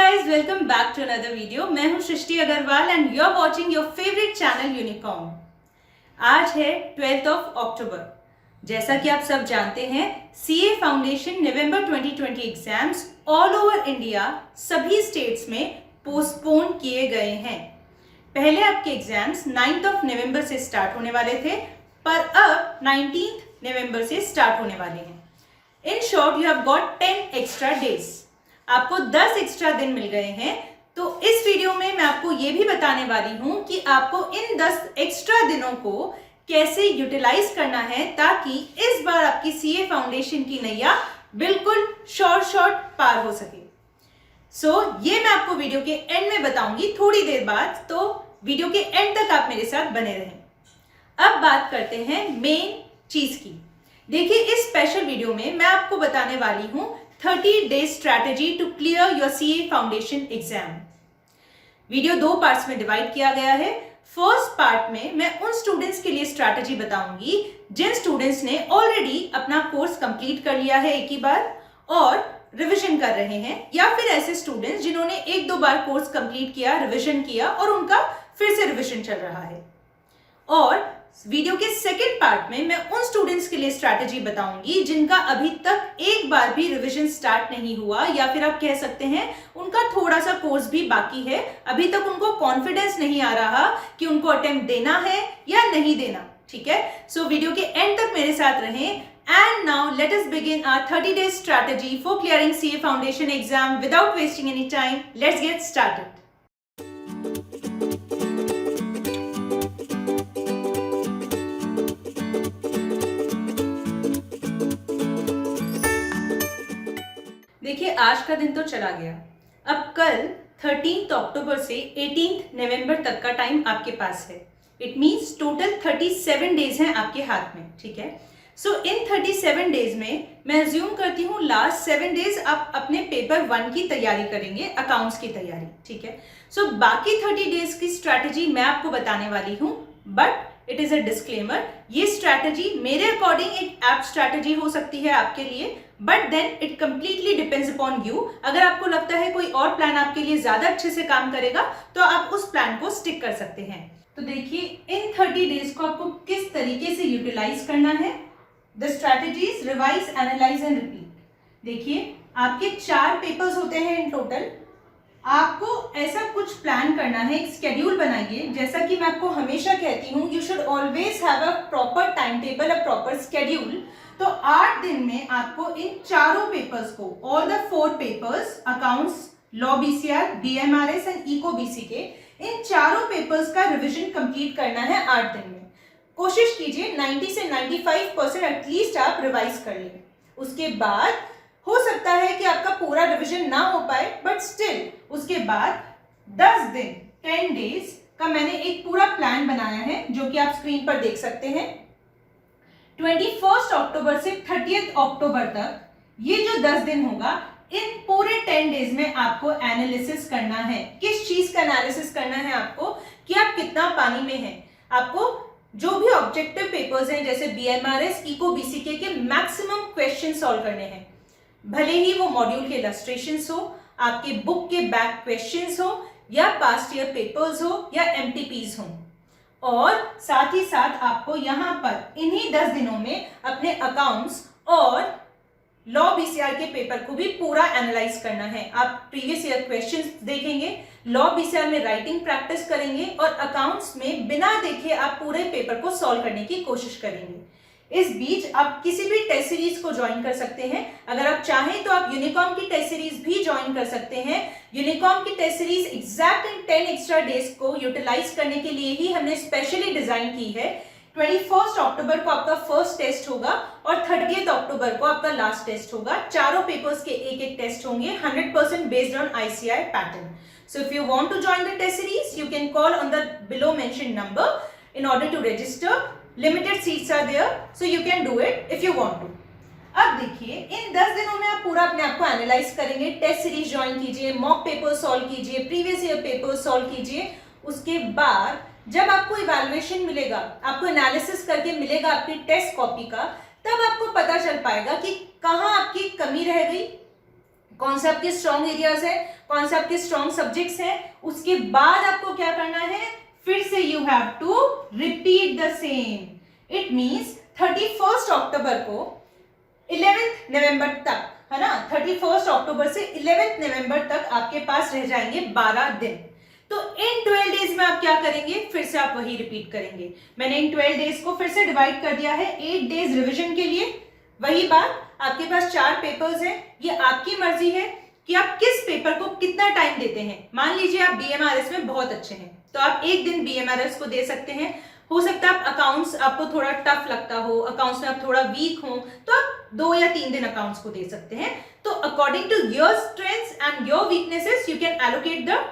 guys, welcome back to another video. मैं हूं सृष्टि Agarwal and you're watching your favorite channel Unicom. आज है 12th of October. जैसा कि आप सब जानते हैं, CA फाउंडेशन नवंबर 2020 एग्जाम्स ऑल ओवर इंडिया सभी स्टेट्स में पोस्टपोन किए गए हैं. पहले आपके एग्जाम्स 9th of नवंबर से स्टार्ट होने वाले थे, पर अब 19th नवंबर से स्टार्ट होने वाले हैं. In short, you have got 10 extra days. आपको 10 एक्स्ट्रा दिन मिल गए हैं. तो इस वीडियो में मैं आपको ये भी बताने वाली हूं कि आपको इन 10 एक्स्ट्रा दिनों को कैसे यूटिलाइज करना है ताकि इस बार आपकी सीए फाउंडेशन की नैया बिल्कुल शॉर्ट पार हो सके. ये मैं आपको वीडियो के एंड में बताऊंगी थोड़ी देर बाद, तो वीडियो के एंड तक आप मेरे साथ बने रहें. अब बात करते हैं मेन चीज की. देखिए, इस स्पेशल वीडियो में मैं आपको बताने वाली हूं 30 days strategy to clear your CA foundation exam. Video 2 parts में डिवाइड किया गया है. फर्स्ट पार्ट में मैं उन स्टूडेंट्स के लिए स्ट्रैटेजी बताऊंगी जिन स्टूडेंट्स ने ऑलरेडी अपना कोर्स कंप्लीट कर लिया है एक ही बार और रिवीजन कर रहे हैं, या फिर ऐसे स्टूडेंट्स जिन्होंने 1-2 बार कोर्स कंप्लीट किया, रिवीजन किया और उनका फिर से रिवीजन चल रहा है. और वीडियो के सेकेंड पार्ट में मैं उन स्टूडेंट्स के लिए स्ट्रैटेजी बताऊंगी जिनका अभी तक एक बार भी रिवीजन स्टार्ट नहीं हुआ, या फिर आप कह सकते हैं उनका थोड़ा सा कोर्स भी बाकी है. अभी तक उनको कॉन्फिडेंस नहीं आ रहा कि उनको अटेम्प्ट देना है या नहीं देना. ठीक है, सो वीडियो के एंड तक मेरे साथ रहें. And now let us begin our 30 days strategy for clearing CA foundation exam without wasting any time. Let's get started. देखिए, आज का दिन तो चला गया. अब कल 13th अक्टूबर से 18th नवंबर तक का टाइम आपके पास है. इट मीन्स टोटल 37 डेज हैं आपके हाथ में. ठीक है, सो इन 37 डेज में मैं अज्यूम करती हूँ लास्ट 7 डेज आप अपने पेपर 1 की तैयारी करेंगे, अकाउंट्स की तैयारी. ठीक है, सो बाकी 30 डेज की स्ट्रैटेजी मैं आपको बताने वाली हूँ, but it is a disclaimer. ये स्ट्रैटेजी मेरे अकॉर्डिंग एक ऐप स्ट्रैटेजी हो सकती है आपके लिए, but then it completely depends upon you. अगर आपको लगता है कोई और प्लान आपके लिए ज्यादा अच्छे से काम करेगा तो आप उस प्लान को स्टिक कर सकते हैं. तो देखिए, इन 30 डेज को आपको किस तरीके से यूटिलाइज करना है. The strategies revise, analyse and repeat. देखिए, आपके 4 पेपर्स होते हैं इन टोटल. आपको ऐसा कुछ प्लान करना है, एक स्केड्यूल बनाइए. जैसा कि मैं आपको हमेशा कहती हूँ, you should always have a proper time table, a proper schedule. तो 8 दिन में आपको इन चारों पेपर्स को, all the 4 papers, accounts, law BCR, BMRS and eco BC के, इन चारों पेपर्स का रिवीजन कंप्लीट करना है 8 दिन में. कोशिश कीजिए 90 से 95% एटलीस्ट आप रिवाइज कर लें. उसके बाद हो सकता है कि आपका पूरा रिवीजन ना हो पाए, बट स्टिल उसके बाद 10 दिन 10 डेज का मैंने एक पूरा प्लान बनाया है जो कि आप स्क्रीन पर देख सकते हैं. 21 अक्टूबर से 30 अक्टूबर तक ये जो 10 दिन होगा, इन पूरे 10 डेज में आपको एनालिसिस करना है. किस चीज का एनालिसिस करना है आपको, कि आप कितना पानी में हैं. आपको जो भी ऑब्जेक्टिव पेपर्स हैं जैसे बीएमआरएस, इको बीसीके के मैक्सिमम क्वेश्चन सॉल्व करने हैं. भले ही वो मॉड्यूल के इलस्ट्रेशंस हो, आपके बुक के बैक क्वेश्चंस हो, या पास्ट ईयर पेपर्स हो, या एमटीपीज हो. और साथ ही साथ आपको यहाँ पर इन्हीं 10 दिनों में अपने अकाउंट्स और लॉ बीसीआर के पेपर को भी पूरा एनालाइज करना है. आप प्रीवियस ईयर क्वेश्चंस देखेंगे, लॉ बीसीआर में राइटिंग प्रैक्टिस करेंगे और अकाउंट्स में बिना देखे आप पूरे पेपर को सॉल्व करने की कोशिश करेंगे. इस बीच आप किसी भी टेस्ट सीरीज को ज्वाइन कर सकते हैं. अगर आप चाहें तो आप यूनिकॉम की टेस्ट सीरीज भी ज्वाइन कर सकते हैं. यूनिकॉम की टेस्ट सीरीज एग्जैक्ट इन 10 एक्स्ट्रा डेज को यूटिलाइज करने के लिए ही हमने स्पेशली डिजाइन की है. 21 अक्टूबर को आपका फर्स्ट टेस्ट होगा और 30 अक्टूबर को आपका लास्ट टेस्ट होगा. चारों पेपर्स के एक टेस्ट होंगे, 100% based on ICI pattern. So if you want to join the test series, you can call on the below mentioned number in order to register. Limited seats are there, so you can do it if you want to. अब देखिए, इन 10 दिनों में आप पूरा अपने आप को analyse करेंगे. टेस्ट सीरीज ज्वाइन कीजिए, मॉक पेपर सॉल्व कीजिए, प्रीवियस ईयर पेपर सॉल्व कीजिए. उसके बाद जब आपको इवैल्यूएशन मिलेगा, आपको एनालिसिस करके मिलेगा आपकी टेस्ट कॉपी का, तब आपको पता चल पाएगा कि कहाँ आपकी कमी रह गई, कौन से आपके स्ट्रॉन्ग एरियाज है, कौन से आपके स्ट्रॉन्ग सब्जेक्ट्स हैं, उसके बाद आपको क्या करना है, फिर से you have to repeat the same. It means 31 अक्टूबर को 11 नवंबर तक, है ना, 31 अक्टूबर से 11 नवंबर तक आपके पास रह जाएंगे 12 दिन। तो इन 12 डेज में आप क्या करेंगे, फिर से आप वही रिपीट करेंगे। मैंने इन 12 डेज को फिर से डिवाइड कर दिया है 8 डेज रिवीजन के लिए। वही बात, आपके पास 4 पेपर्स हैं, ये आपकी मर्जी है कि आप किस पेपर को कितना टाइम देते हैं। मान लीजिए आप बीएमआरएस में बहुत अच्छे हैं तो आप एक दिन बीएमआरएस को दे सकते हैं। हो सकता है आप अकाउंट्स आपको थोड़ा टफ लगता हो, अकाउंट्स में आप थोड़ा वीक हो, तो आप 2 या 3 दिन अकाउंट्स को दे सकते हैं। तो according to your strengths and your weaknesses you can allocate the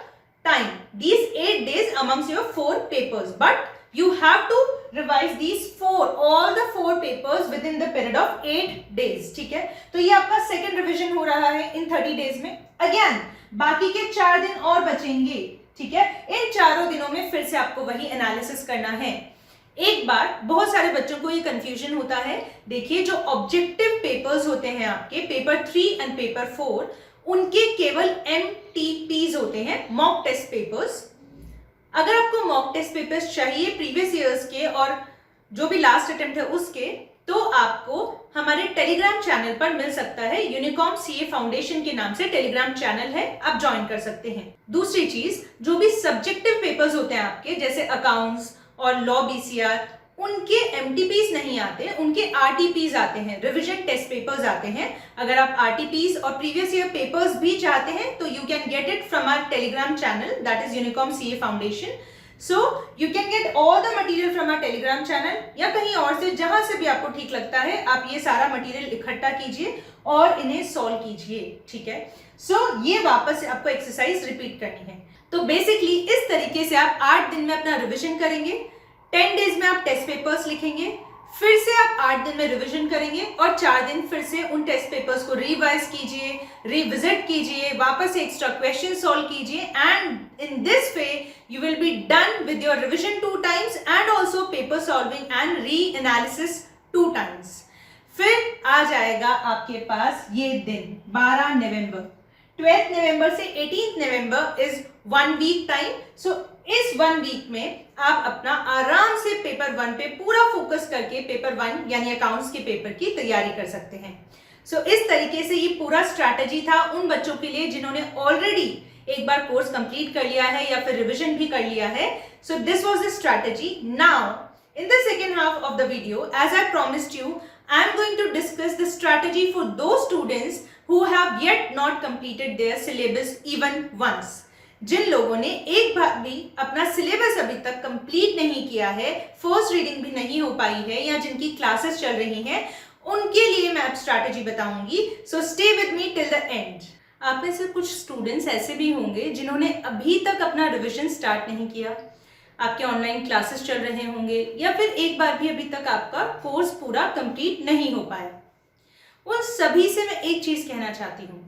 time these 8 days amongst your 4 papers, but you have to revise these all the 4 papers within the period of 8 days। ठीक है, तो ये आपका second revision हो रहा है इन 30 days में। Again बाकी के 4 दिन और बचेंगे। ठीक है, इन चारों दिनों में फिर से आपको वही एनालिसिस करना है। एक बार बहुत सारे बच्चों को ये कंफ्यूजन होता है, देखिए जो ऑब्जेक्टिव पेपर्स होते हैं आपके पेपर 3 एंड पेपर 4, उनके केवल MTPs होते हैं, मॉक टेस्ट पेपर्स। अगर आपको मॉक टेस्ट पेपर्स चाहिए प्रीवियस ईयर्स के और जो भी लास्ट अटेम्प्ट है उसके, तो आपको हमारे टेलीग्राम चैनल पर मिल सकता है। यूनिकॉम सीए फाउंडेशन के नाम से टेलीग्राम चैनल है, आप ज्वाइन कर सकते हैं। दूसरी चीज, जो भी सब्जेक्टिव पेपर्स होते हैं आपके, जैसे अकाउंट्स और लॉ बीसीआर, उनके MTPs नहीं आते, उनके RTPs आते हैं, रिवीजन टेस्ट पेपर्स आते हैं। अगर आप RTPs और प्रीवियस ईयर पेपर्स भी चाहते हैं तो you can get it from our Telegram channel, that is Unicom CA foundation. So you can get all the material from our Telegram channel, या कहीं और से, जहां से भी आपको ठीक लगता है, आप ये सारा मटेरियल इकट्ठा कीजिए और इन्हें सॉल्व कीजिए। ठीक है, सो ये वापस से आपको एक्सरसाइज रिपीट करनी है। तो बेसिकली इस तरीके से आप 8 दिन में अपना रिविजन करेंगे, 10 डेज में आप टेस्ट पेपर्स लिखेंगे, फिर से आप 8 दिन में रिवीजन करेंगे और 4 दिन फिर से उन टेस्ट पेपर्स को रिवाइज कीजिए, रिविजिट कीजिए, वापस से एक्स्ट्रा क्वेश्चन सॉल्व कीजिए, and in this way you will be done with your revision 2 times and also paper solving and re analysis 2 times. फिर आ जाएगा आपके पास ये दिन 12 नवंबर, 12 नवंबर से 18 नवंबर इज 1 वीक टाइम। सो इस 1 वीक में आप अपना आराम से पेपर 1 पे पूरा फोकस करके पेपर 1 यानी अकाउंट्स के पेपर की तैयारी कर सकते हैं। सो इस तरीके से ये पूरा स्ट्रैटेजी था उन बच्चों के लिए जिन्होंने ऑलरेडी एक बार कोर्स कंप्लीट कर लिया है या फिर रिवीजन भी कर लिया है। सो this was the strategy. Now in the second half of the video, as I promised you, I am going to discuss the strategy for those students who have yet not completed their syllabus even once। जिन लोगों ने एक बार भी अपना syllabus अभी तक complete नहीं किया है, फर्स्ट रीडिंग भी नहीं हो पाई है, या जिनकी क्लासेस चल रही हैं, उनके लिए मैं अब स्ट्रैटेजी बताऊंगी। So stay with me till the end. आप में से कुछ स्टूडेंट्स ऐसे भी होंगे जिन्होंने अभी तक अपना रिविजन स्टार्ट नहीं किया, आपके ऑनलाइन क्लासेस चल रहे होंगे, या फिर एक बार भी अभी तक आपका कोर्स पूरा कंप्लीट नहीं हो पाया। उन सभी से मैं एक चीज कहना चाहती हूँ,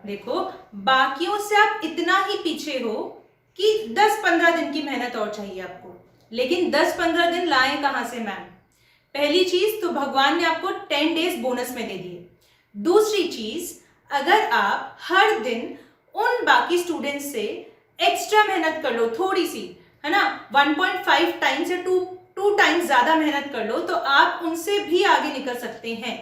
देखो बाकियों से आप इतना ही पीछे हो कि 10-15 दिन की मेहनत और चाहिए आपको, लेकिन 10-15 दिन लाएं कहां से मैम? पहली चीज तो भगवान ने आपको 10 डेज बोनस में दे दिए। दूसरी चीज, अगर आप हर दिन उन बाकी स्टूडेंट्स से एक्स्ट्रा मेहनत कर लो, थोड़ी सी, है ना, 1.5 टाइम्स या 2 टाइम्स ज्यादा मेहनत कर लो, तो आप उनसे भी आगे निकल सकते हैं।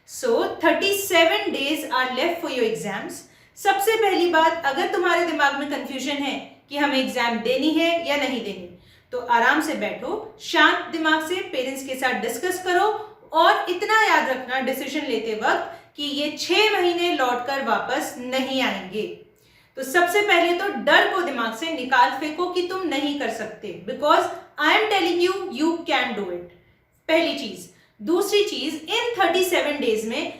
So 37 days are left for your exams. सबसे पहली बात, अगर तुम्हारे दिमाग में कंफ्यूजन है कि हमें एग्जाम देनी है या नहीं देनी, तो आराम से बैठो, शांत दिमाग से पेरेंट्स के साथ डिस्कस करो, और इतना याद रखना डिसीजन लेते वक्त कि ये 6 महीने लौटकर वापस नहीं आएंगे। तो सबसे पहले तो डर को दिमाग से निकाल फेंको कि तुम नहीं कर सकते, because I am telling you, you can do it. पहली चीज। दूसरी चीज, इन 37 डेज में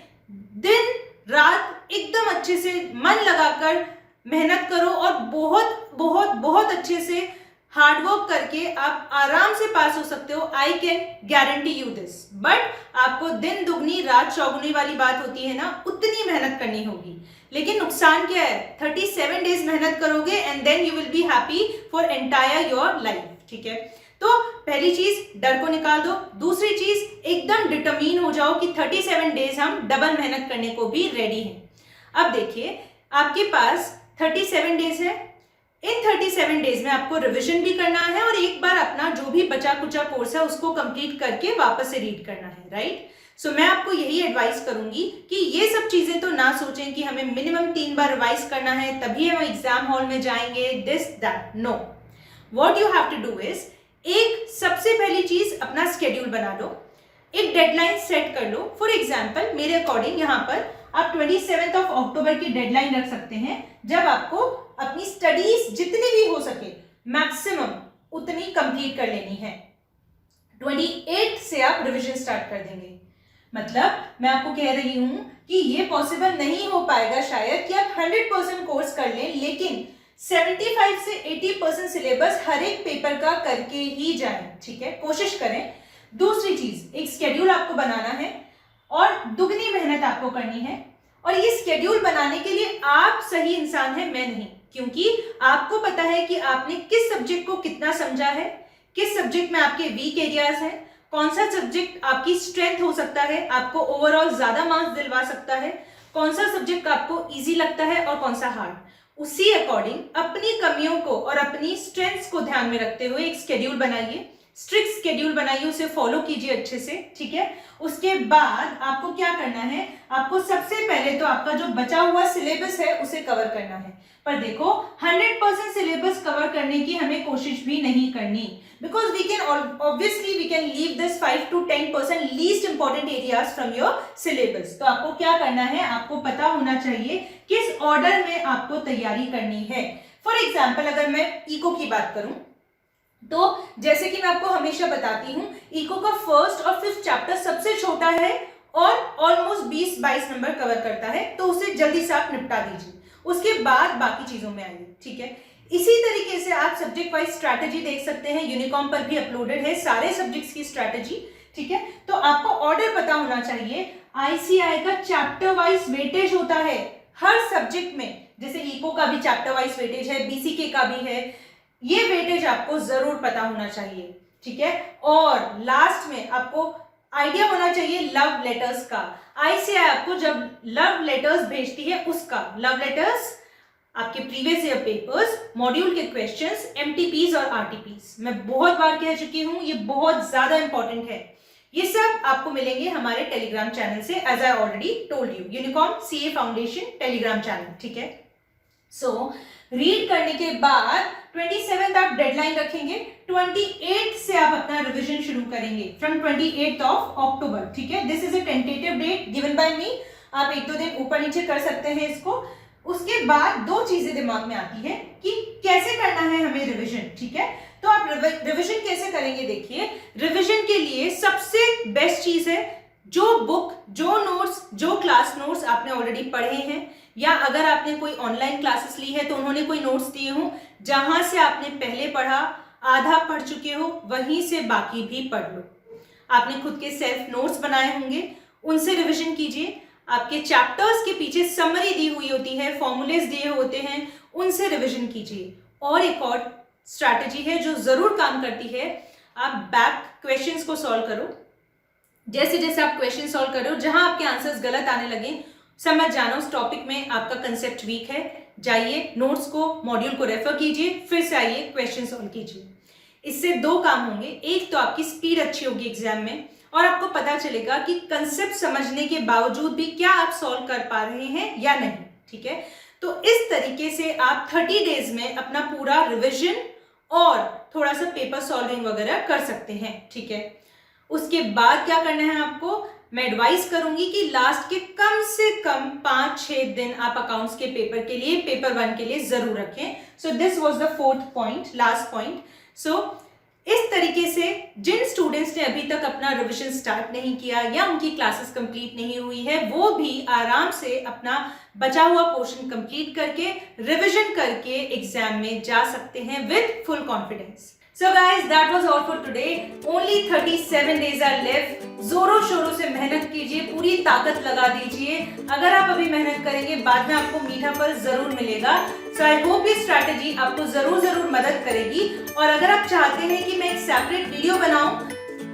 दिन रात एकदम अच्छे से मन लगाकर मेहनत करो और बहुत बहुत बहुत अच्छे से हार्डवर्क करके आप आराम से पास हो सकते हो। I can guarantee you this. But आपको दिन दुगनी रात चौगुनी वाली बात होती है ना, उतनी मेहनत करनी होगी। लेकिन नुकसान क्या है? 37 डेज मेहनत करोगे and then you will be happy for entire your life. ठीक है, तो पहली चीज, डर को निकाल दो। दूसरी चीज, एकदम डिटरमिन हो जाओ कि 37 डेज हम डबल मेहनत करने को भी रेडी हैं। अब देखिए आपके पास 37 डेज है। इन 37 डेज में आपको रिवीजन भी करना है और एक बार अपना जो भी बचा कुचा कोर्स है उसको कंप्लीट करके वापस से रीड करना है, राइट। सो मैं आपको यही एडवाइस करूंगी कि ये सब चीजें तो ना सोचें कि हमें मिनिमम 3 बार रिवाइज करना है तभी हम एग्जाम हॉल में जाएंगे, this that, no. What you have to do is, एक सबसे पहली चीज अपना स्केड्यूल बना लो, एक डेडलाइन सेट कर लो। फॉर एग्जाम्पल मेरे अकॉर्डिंग यहाँ पर आप 27 अक्टूबर की डेडलाइन रख सकते हैं, जब आपको अपनी स्टडीज जितनी भी हो सके मैक्सिमम उतनी कंप्लीट कर लेनी है। 28 से आप रिवीजन स्टार्ट कर देंगे। मतलब मैं आपको कह रही हूं कि ये पॉसिबल नहीं हो पाएगा शायद कि आप 100% कोर्स कर लें, लेकिन 75 से 80% सिलेबस हर एक पेपर का करके ही जाएं, ठीक है, कोशिश करें। दूसरी चीज, एक स्केड्यूल आपको बनाना है और दुगनी मेहनत आपको करनी है। और ये स्केड्यूल बनाने के लिए आप सही इंसान हैं, मैं नहीं, क्योंकि आपको पता है कि आपने किस सब्जेक्ट को कितना समझा है, किस सब्जेक्ट में आपके वीक एरियाज हैं, कौन सा सब्जेक्ट आपकी स्ट्रेंथ हो सकता है, आपको ओवरऑल ज्यादा मार्क्स दिलवा सकता है, कौन सा सब्जेक्ट आपको इजी लगता है और कौन सा हार्ड। उसी अकॉर्डिंग अपनी कमियों को और अपनी स्ट्रेंथ्स को ध्यान में रखते हुए एक स्केड्यूल बनाइए, स्ट्रिक्ट स्केड्यूल बनाइए, उसे फॉलो कीजिए अच्छे से, ठीक है। उसके बाद आपको क्या करना है, आपको सबसे पहले तो आपका जो बचा हुआ सिलेबस है उसे कवर करना है। पर देखो 100% सिलेबस कवर करने की हमें कोशिश भी नहीं करनी, because we can obviously we can leave this 5 to 10% least important areas from your syllabus. तो आपको क्या करना है, आपको पता होना चाहिए किस ऑर्डर में आपको तैयारी करनी है। फॉर एग्जाम्पल अगर मैं इको की बात करूं तो जैसे कि मैं आपको हमेशा बताती हूं, इको का फर्स्ट और फिफ्थ चैप्टर सबसे छोटा है और ऑलमोस्ट 20-22 नंबर कवर करता है, तो उसे जल्दी से आप निपटा दीजिए, उसके बाद बाकी चीजों में आइए, ठीक है। इसी तरीके से आप सब्जेक्ट वाइज स्ट्रैटेजी देख सकते हैं, यूनिकॉम पर भी अपलोडेड है सारे सब्जेक्ट्स की स्ट्रैटेजी, ठीक है। तो आपको ऑर्डर पता होना चाहिए। आईसीआई का चैप्टर वाइज वेटेज होता है हर सब्जेक्ट में, जैसे इको का भी चैप्टर वाइज वेटेज है, बीसीके का भी है, ये वेटेज आपको जरूर पता होना चाहिए, ठीक है। और लास्ट में आपको आइडिया होना चाहिए लव लेटर्स का। आईसीआई आपको जब लव लेटर्स भेजती है उसका, लव लेटर्स आपके प्रीवियस ईयर पेपर्स, मॉड्यूल के क्वेश्चंस, एमटीपीज और आरटीपीज, मैं बहुत बार कह चुकी हूं, ये बहुत ज्यादा इंपॉर्टेंट है। ये सब आपको मिलेंगे हमारे टेलीग्राम चैनल से, as I already told you, Unicom CA foundation Telegram channel, ठीक है। सो रीड करने के बाद 27 आप डेडलाइन रखेंगे, 28 से आप अपना रिवीजन शुरू करेंगे, फ्रॉम 28 अक्टूबर, ठीक है। This is a tentative date given by me, आप 1-2 दिन ऊपर नीचे कर सकते हैं इसको। उसके बाद दो चीजें दिमाग में आती है कि कैसे करना है हमें रिवीजन, ठीक है। तो आप रिवीजन कैसे करेंगे, देखिए रिवीजन के लिए सबसे बेस्ट चीज है जो बुक, जो नोट्स, जो क्लास नोट्स आपने ऑलरेडी पढ़े हैं, या अगर आपने कोई ऑनलाइन क्लासेस ली है तो उन्होंने कोई नोट्स दिए हो, जहां से आपने पहले पढ़ा, आधा पढ़ चुके हो, वहीं से बाकी भी पढ़ लो। आपने खुद के सेल्फ नोट्स बनाए होंगे, उनसे रिवीजन कीजिए। आपके चैप्टर्स के पीछे समरी दी हुई होती है, फॉर्मूलेस दिए होते हैं, उनसे रिवीजन कीजिए। और एक और स्ट्रैटेजी है जो जरूर काम करती है, आप बैक क्वेश्चंस को सॉल्व करो। जैसे जैसे आप क्वेश्चन सॉल्व करो, जहां आपके आंसर्स गलत आने लगे, समझ जाना उस टॉपिक में आपका कंसेप्ट वीक है, जाइए नोट्स को, मॉड्यूल को रेफर कीजिए, फिर से आइए क्वेश्चन सॉल्व कीजिए। इससे दो काम होंगे, एक तो आपकी स्पीड अच्छी होगी एग्जाम में, और आपको पता चलेगा कि कंसेप्ट समझने के बावजूद भी क्या आप सॉल्व कर पा रहे हैं या नहीं, ठीक है। तो इस तरीके से आप 30 डेज में अपना पूरा रिविजन और थोड़ा सा पेपर सॉल्विंग वगैरह कर सकते हैं, ठीक है। उसके बाद क्या करना है आपको, मैं एडवाइस करूंगी कि लास्ट के कम से कम 5-6 दिन आप अकाउंट्स के पेपर के लिए, पेपर 1 के लिए जरूर रखें। So this was the 4th point, last point. So इस तरीके से जिन स्टूडेंट्स ने अभी तक अपना रिवीजन स्टार्ट नहीं किया या उनकी क्लासेस कंप्लीट नहीं हुई है, वो भी आराम से अपना बचा हुआ पोर्शन कंप्लीट करके, रिवीजन करके एग्जाम में जा सकते हैं with full confidence. So guys, that was all for today. Only 37 days are left. जोरों शोरों से मेहनत कीजिए, पूरी ताकत लगा दीजिए। अगर आप अभी मेहनत करेंगे, बाद में आपको मीठा फल जरूर मिलेगा। So I hope ये स्ट्रैटेजी आपको जरूर मदद करेगी। और अगर आप चाहते हैं कि मैं एक सेपरेट वीडियो बनाऊं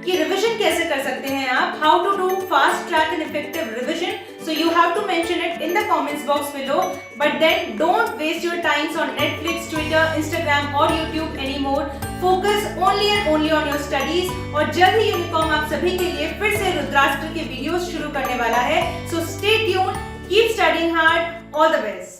कि रिवीजन कैसे कर सकते हैं आप, how to do fast track and effective revision, So you have to mention it in the comments box below. But then don't waste your times on Netflix, Twitter, Instagram or YouTube anymore. Focus only and only on your studies. और जल्द ही unicorn आप सभी के लिए फिर से रुद्राष्ट्र के videos शुरू करने वाला है. So stay tuned, keep studying hard, all the best.